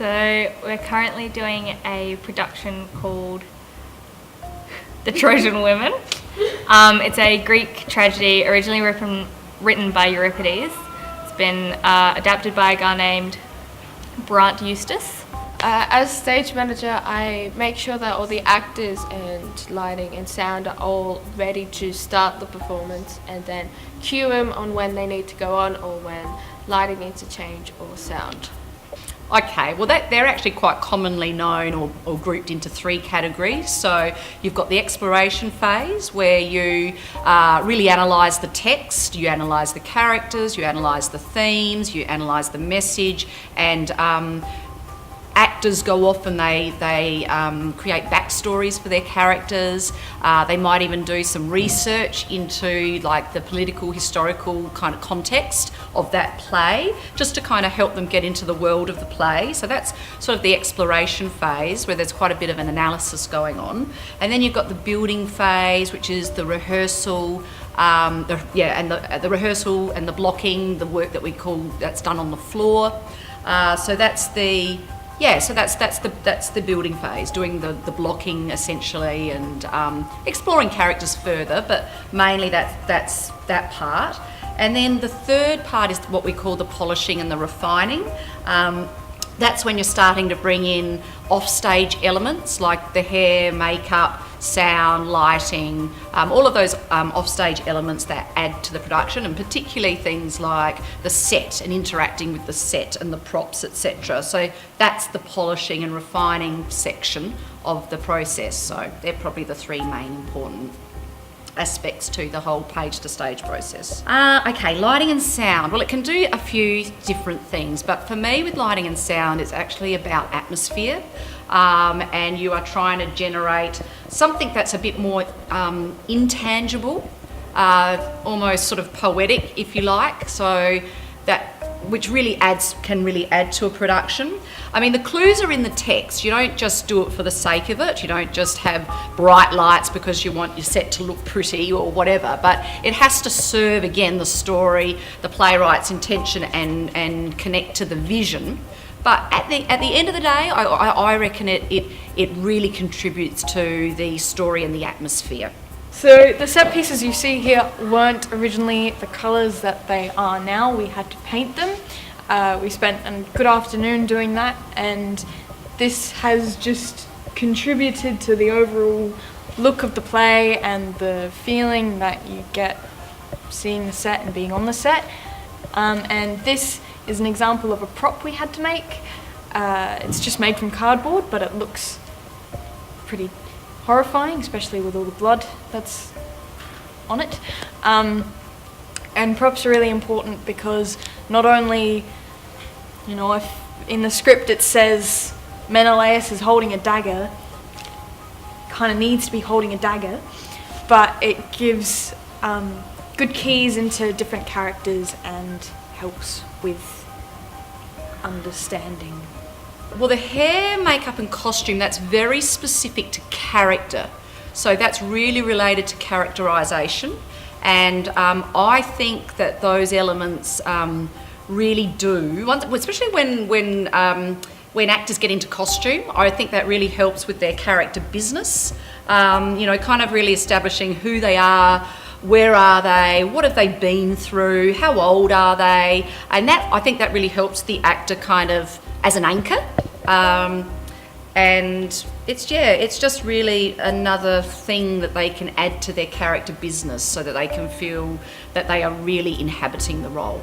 So we're currently doing a production called The Trojan Women. It's a Greek tragedy originally written by Euripides. It's been adapted by a guy named Brant Eustace. As stage manager, I make sure that all the actors and lighting and sound are all ready to start the performance, and then cue them on when they need to go on or when lighting needs to change or sound. Okay, well they're actually quite commonly known or grouped into three categories. So you've got the exploration phase where you really analyse the text, you analyse the characters, you analyse the themes, you analyse the message, and actors go off and they create backstories for their characters. They might even do some research into like the political, historical kind of context of that play, just to kind of help them get into the world of the play. So that's sort of the exploration phase where there's quite a bit of an analysis going on. And then you've got the building phase, which is the rehearsal, the rehearsal and the blocking, the work that we call that's done on the floor. So that's the building phase, doing the blocking essentially, and exploring characters further, but mainly that's that part. And then the third part is what we call the polishing and the refining. That's when you're starting to bring in off-stage elements like the hair, makeup, sound, lighting, all of those off-stage elements that add to the production, and particularly things like the set and interacting with the set and the props, etc. So that's the polishing and refining section of the process. So they're probably the three main important aspects to the whole page to stage process. Okay, lighting and sound. Well, it can do a few different things, but for me with lighting and sound, it's actually about atmosphere. And you are trying to generate something that's a bit more intangible, almost sort of poetic, if you like. So that which can really add to a production. I mean, the clues are in the text. You don't just do it for the sake of it. You don't just have bright lights because you want your set to look pretty or whatever, but it has to serve, again, the story, the playwright's intention, and connect to the vision. But at the end of the day, I reckon it really contributes to the story and the atmosphere. So the set pieces you see here weren't originally the colours that they are now. We had to paint them. We spent a good afternoon doing that, and this has just contributed to the overall look of the play and the feeling that you get seeing the set and being on the set. And this is an example of a prop we had to make. It's just made from cardboard, but it looks pretty horrifying, especially with all the blood that's on it. And props are really important because not only, if in the script it says Menelaus is holding a dagger, kind of needs to be holding a dagger, but it gives good keys into different characters and helps with understanding. Well, the hair, makeup and costume, that's very specific to character. So that's really related to characterisation. And I think that those elements really do, especially when actors get into costume, I think that really helps with their character business. Kind of really establishing who they are, where are they, what have they been through, how old are they, and I think that really helps the actor kind of as an anchor. And it's just really another thing that they can add to their character business so that they can feel that they are really inhabiting the role.